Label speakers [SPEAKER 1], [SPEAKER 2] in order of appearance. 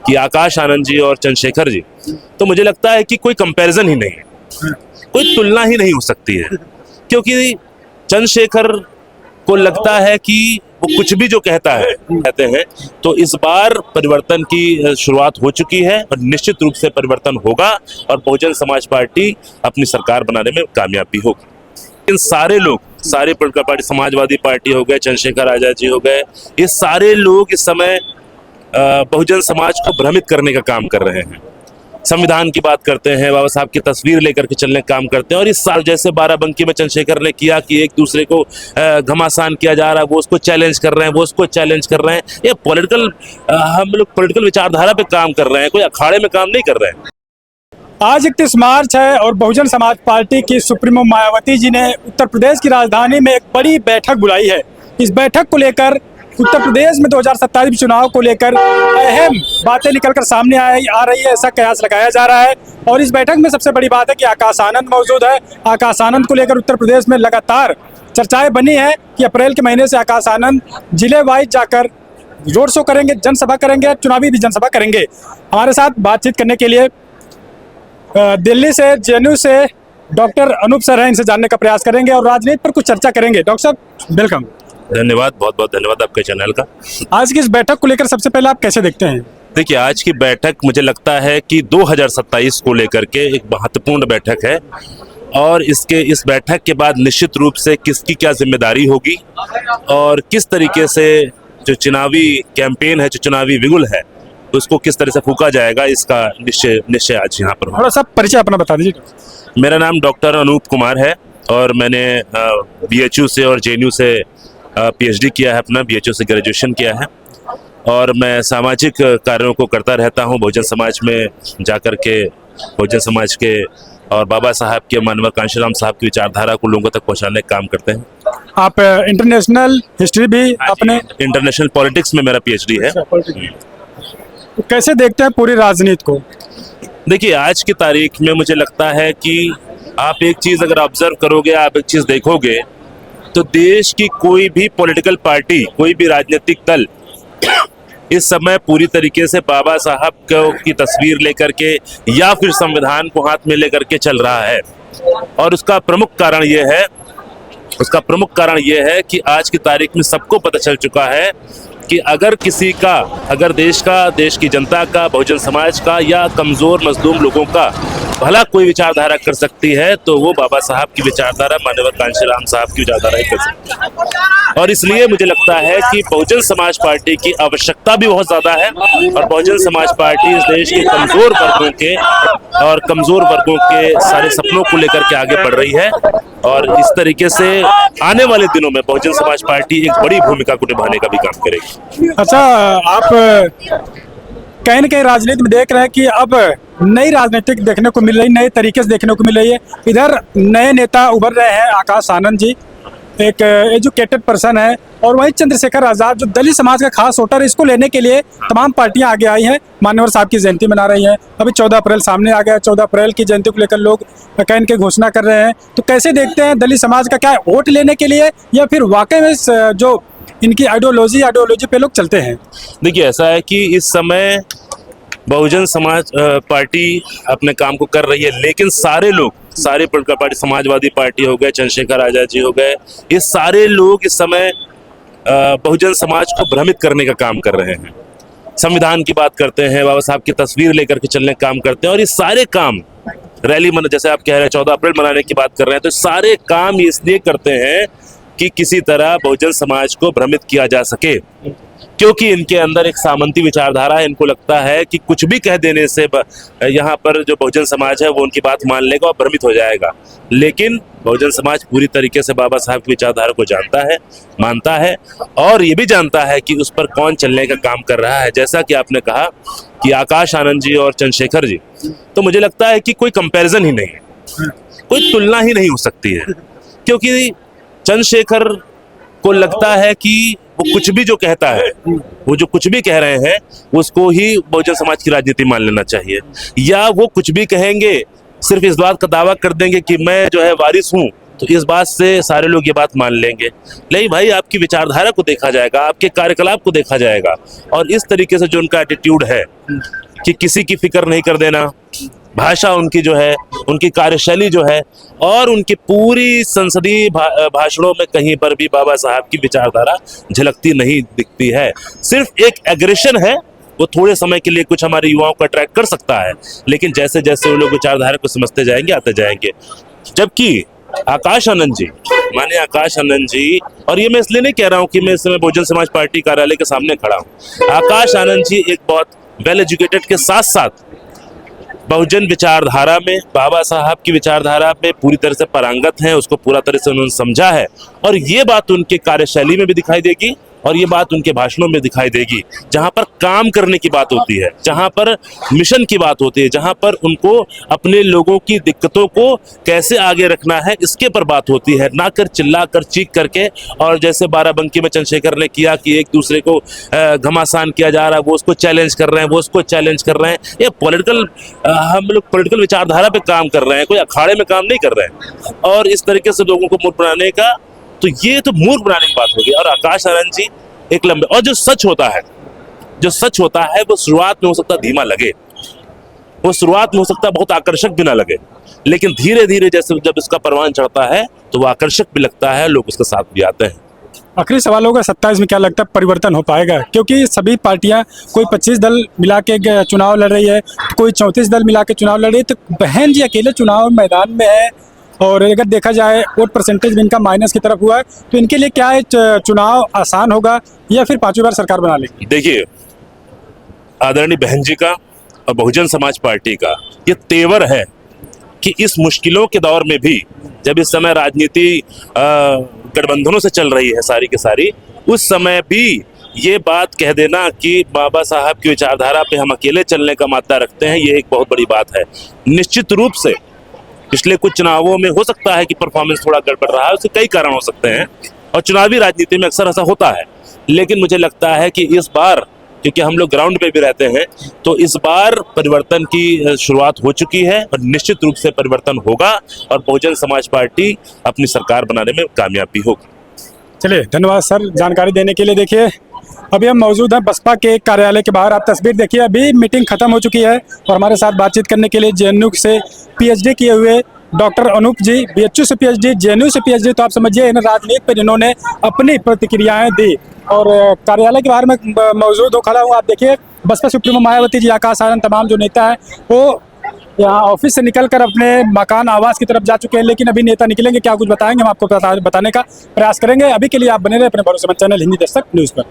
[SPEAKER 1] कि आकाश आनंद जी और चंद्रशेखर जी, तो मुझे लगता है कि कोई कंपैरिजन ही नहीं है, कोई तुलना ही नहीं हो सकती है। क्योंकि चंद्रशेखर को लगता है कि वो कुछ भी जो कहते हैं, तो इस बार परिवर्तन की शुरुआत हो चुकी है और निश्चित रूप से परिवर्तन होगा और बहुजन समाज पार्टी अपनी सरकार बनाने में कामयाब भी होगी। इन सारे लोग, सारे पोलिटिकल पार्टी, समाजवादी पार्टी हो गए, चंद्रशेखर आजाद जी हो गए, ये सारे लोग इस समय बहुजन समाज को भ्रमित करने का काम कर रहे हैं। संविधान की बात करते हैं, बाबा साहब की तस्वीर लेकर के चलने का काम करते हैं। और इस साल जैसे बाराबंकी में चंद्रशेखर ने किया कि एक दूसरे को घमासान किया जा रहा है, वो उसको चैलेंज कर रहे हैं, वो उसको चैलेंज कर रहे हैं। ये पॉलिटिकल, हम लोग पॉलिटिकल विचारधारा पे काम कर रहे हैं, कोई अखाड़े में काम नहीं कर रहे हैं।
[SPEAKER 2] आज 31 मार्च है और बहुजन समाज पार्टी की सुप्रीमो मायावती जी ने उत्तर प्रदेश की राजधानी में एक बड़ी बैठक बुलाई है। इस बैठक को लेकर उत्तर प्रदेश में 2027 चुनाव को लेकर अहम बातें निकलकर सामने आ रही है, ऐसा कयास लगाया जा रहा है। और इस बैठक में सबसे बड़ी बात है कि आकाश आनंद मौजूद है। आकाश आनंद को लेकर उत्तर प्रदेश में लगातार चर्चाएं बनी है कि अप्रैल के महीने से आकाश आनंद जिले वाइज जाकर रोड शो करेंगे, जनसभा करेंगे, चुनावी भी जनसभा करेंगे। हमारे साथ बातचीत करने के लिए दिल्ली से, जेएनयू से डॉक्टर अनूप सर हैं, इनसे जानने का प्रयास करेंगे और राजनीति पर कुछ चर्चा करेंगे। डॉक्टर साहब वेलकम।
[SPEAKER 1] धन्यवाद, बहुत बहुत धन्यवाद आपके चैनल का।
[SPEAKER 2] आज की इस बैठक को लेकर सबसे पहले आप कैसे देखते हैं?
[SPEAKER 1] देखिए, आज की बैठक मुझे लगता है कि 2027 को लेकर के एक महत्वपूर्ण बैठक है और इस बैठक के बाद निश्चित रूप से किसकी क्या जिम्मेदारी होगी और किस तरीके से जो चुनावी कैंपेन है, जो चुनावी विगुल है, उसको किस तरह से फूका जाएगा, इसका निश्चय आज यहाँ पर।
[SPEAKER 2] थोड़ा सा परिचय अपना बता दीजिए।
[SPEAKER 1] मेरा नाम डॉक्टर अनूप कुमार है और मैंने बीएचयू से और जेएनयू से पीएचडी किया है, अपना बीएचयू से ग्रेजुएशन किया है और मैं सामाजिक कार्यों को करता रहता हूँ। बहुजन समाज में जाकर के बहुजन समाज के और बाबा साहब के, मानव कांशीराम साहब की विचारधारा को लोगों तक पहुँचाने का काम करते हैं।
[SPEAKER 2] आप इंटरनेशनल हिस्ट्री भी अपने,
[SPEAKER 1] इंटरनेशनल पॉलिटिक्स में मेरा पीएचडी है।
[SPEAKER 2] तो कैसे देखते हैं पूरी राजनीति को?
[SPEAKER 1] देखिए, आज की तारीख में मुझे लगता है कि आप एक चीज़ अगर ऑब्जर्व करोगे, आप एक चीज़ देखोगे, तो देश की कोई भी पॉलिटिकल पार्टी, कोई भी राजनीतिक दल इस समय पूरी तरीके से बाबा साहब की तस्वीर लेकर के या फिर संविधान को हाथ में लेकर के चल रहा है। और उसका प्रमुख कारण ये है कि आज की तारीख में सबको पता चल चुका है कि अगर किसी का, अगर देश की जनता का, बहुजन समाज का या कमज़ोर मजलूम लोगों का भला कोई विचारधारा कर सकती है, तो वो बाबा साहब की विचारधारा, मानव कांशीराम साहब की विचारधारा ही कर सकती है। और इसलिए मुझे लगता है कि बहुजन समाज पार्टी की आवश्यकता भी बहुत ज़्यादा है और बहुजन समाज पार्टी इस देश के कमज़ोर वर्गों के सारे सपनों को लेकर के आगे बढ़ रही है। और इस तरीके से आने वाले दिनों में बहुजन समाज पार्टी एक बड़ी भूमिका को निभाने का भी काम करेगी।
[SPEAKER 2] अच्छा, आप कहीं न कहीं राजनीति में देख रहे हैं कि अब नई राजनीतिक देखने को मिल रही, नए तरीके से देखने को मिल रही है। इधर नए नेता उभर रहे हैं, आकाश आनंद जी एक एजुकेटेड पर्सन है और वहीं चंद्रशेखर आजाद जो दलित समाज का खास वोटर है, इसको लेने के लिए तमाम पार्टियां आगे आई हैं। मान्यवर साहब की जयंती मना रही हैं। अभी 14 अप्रैल सामने आ गया, 14 अप्रैल की जयंती को लेकर लोग कहीं के घोषणा कर रहे हैं। तो कैसे देखते हैं दलित समाज का, क्या वोट लेने के लिए या फिर वाकई में जो इनकी आइडियोलॉजी पे लोग चलते हैं?
[SPEAKER 1] देखिए, ऐसा है कि इस समय बहुजन समाज पार्टी अपने काम को कर रही है, लेकिन सारे लोग, सारे पोलिटिकल पार्टी, समाजवादी पार्टी हो गए, चंद्रशेखर आजाद जी हो गए, ये सारे लोग इस समय बहुजन समाज को भ्रमित करने का काम कर रहे हैं। संविधान की बात करते हैं, बाबा साहब की तस्वीर लेकर के चलने का काम करते हैं और ये सारे काम रैली जैसे आप कह रहे हैं 14 अप्रैल मनाने की बात कर रहे हैं, तो सारे काम इसलिए करते हैं कि किसी तरह बहुजन समाज को भ्रमित किया जा सके, क्योंकि इनके अंदर एक सामंती विचारधारा है। इनको लगता है कि कुछ भी कह देने से यहाँ पर जो बहुजन समाज है वो उनकी बात मान लेगा और भ्रमित हो जाएगा। लेकिन बहुजन समाज पूरी तरीके से बाबा साहब की विचारधारा को जानता है, मानता है और ये भी जानता है कि उस पर कौन चलने का काम कर रहा है। जैसा कि आपने कहा कि आकाश आनंद जी और चंद्रशेखर जी, तो मुझे लगता है कि कोई कंपैरिजन ही नहीं है, कोई तुलना ही नहीं हो सकती है। क्योंकि चंद्रशेखर को लगता है कि वो कुछ भी जो कहता है, वो जो कुछ भी कह रहे हैं, उसको ही बहुजन समाज की राजनीति मान लेना चाहिए। या वो कुछ भी कहेंगे, सिर्फ इस बात का दावा कर देंगे कि मैं जो है वारिस हूँ तो इस बात से सारे लोग ये बात मान लेंगे। नहीं भाई, आपकी विचारधारा को देखा जाएगा, आपके कार्यकलाप को देखा जाएगा, और इस तरीके से जो उनका एटीट्यूड है कि किसी की फिक्र नहीं कर देना, भाषा उनकी जो है, उनकी कार्यशैली जो है, और उनकी पूरी संसदीय भाषणों में कहीं पर भी बाबा साहब की विचारधारा झलकती नहीं दिखती है। सिर्फ एक एग्रेशन है, वो थोड़े समय के लिए कुछ हमारे युवाओं को अट्रैक्ट कर सकता है, लेकिन जैसे जैसे वो लोग विचारधारा को समझते जाएंगे, आते जाएंगे। जबकि आकाश आनंद जी, माननीय आकाश आनंद जी, और ये मैं इसलिए नहीं कह रहा हूँ कि मैं इस समय बहुजन समाज पार्टी कार्यालय के सामने खड़ा हूँ, आकाश आनंद जी एक बहुत वेल एजुकेटेड के साथ साथ बहुजन विचारधारा में, बाबा साहब की विचारधारा में पूरी तरह से पारंगत हैं, उसको पूरा तरह से उन्होंने समझा है, और ये बात उनके कार्यशैली में भी दिखाई देगी और ये बात उनके भाषणों में दिखाई देगी। जहां पर काम करने की बात होती है, जहां पर मिशन की बात होती है, जहां पर उनको अपने लोगों की दिक्कतों को कैसे आगे रखना है, इसके पर बात होती है, ना कर चिल्ला कर चीख करके, और जैसे बाराबंकी में चंद्रशेखर ने किया कि एक दूसरे को घमासान किया जा रहा है, वो उसको चैलेंज कर रहे हैं, वो उसको चैलेंज कर रहे हैं। ये पॉलिटिकल, हम लोग पॉलिटिकल विचारधारा पे काम कर रहे हैं, कोई अखाड़े में काम नहीं कर रहे हैं, और इस तरीके से लोगों को मूर्ख बनाने का, तो ये तो मूर्ख बनाने की बात होगी। और आकाश आनंद जी एक लंबे, और जो सच होता है, जो सच होता है वो शुरुआत में हो सकता धीमा लगे, वो शुरुआत में हो सकता बहुत आकर्षक भी ना लगे, लेकिन धीरे धीरे जैसे जब इसका परवान चढ़ता है तो वो आकर्षक भी लगता है, लोग उसके साथ भी आते हैं।
[SPEAKER 2] आखिरी सवाल होगा, 27 में क्या लगता है परिवर्तन हो पाएगा? क्योंकि सभी पार्टियां, कोई 25 दल मिला के चुनाव लड़ रही है, कोई 34 दल मिला के चुनाव लड़ रही है, तो बहन जी अकेले चुनाव मैदान में है, और अगर देखा जाए वोट परसेंटेज भी इनका माइनस की तरफ हुआ है, तो इनके लिए क्या है, चुनाव आसान होगा या फिर 5वीं बार सरकार बना लेगी?
[SPEAKER 1] देखिए, आदरणीय बहन जी का और बहुजन समाज पार्टी का ये तेवर है कि इस मुश्किलों के दौर में भी, जब इस समय राजनीति गठबंधनों से चल रही है सारी की सारी, उस समय भी ये बात कह देना कि बाबा साहब की विचारधारा पे हम अकेले चलने का मादा रखते हैं, ये एक बहुत बड़ी बात है। निश्चित रूप से पिछले कुछ चुनावों में हो सकता है कि परफॉर्मेंस थोड़ा गड़बड़ रहा है, उसके कई कारण हो सकते हैं, और चुनावी राजनीति में अक्सर ऐसा होता है, लेकिन मुझे लगता है कि इस बार, क्योंकि हम लोग ग्राउंड पे भी रहते हैं, तो इस बार परिवर्तन की शुरुआत हो चुकी है और निश्चित रूप से परिवर्तन होगा, और बहुजन समाज पार्टी अपनी सरकार बनाने में कामयाब भी होगी।
[SPEAKER 2] चलिए, धन्यवाद सर जानकारी देने के लिए। देखिए, अभी हम मौजूद हैं बसपा के कार्यालय के बाहर, आप तस्वीर देखिए, अभी मीटिंग खत्म हो चुकी है, और हमारे साथ बातचीत करने के लिए जेएनयू से पीएचडी किए हुए डॉक्टर अनूप जी, बीएचयू से पीएचडी, जेएनयू से पीएचडी, तो आप समझिए इन राजनीति पर इन्होंने अपनी प्रतिक्रियाएं दी। और कार्यालय के बाहर में मौजूद हो खड़ा हूँ, आप देखिए बसपा सुप्रीमो मायावती जी, आकाश आनंद, तमाम जो नेता हैं वो यहाँ ऑफिस से निकलकर अपने मकान आवास की तरफ जा चुके हैं, लेकिन अभी नेता निकलेंगे, क्या कुछ बताएंगे हम आपको बताने का प्रयास करेंगे। अभी के लिए आप बने रहे अपने भरोसेमंद चैनल हिंदी दस्तक न्यूज़ पर।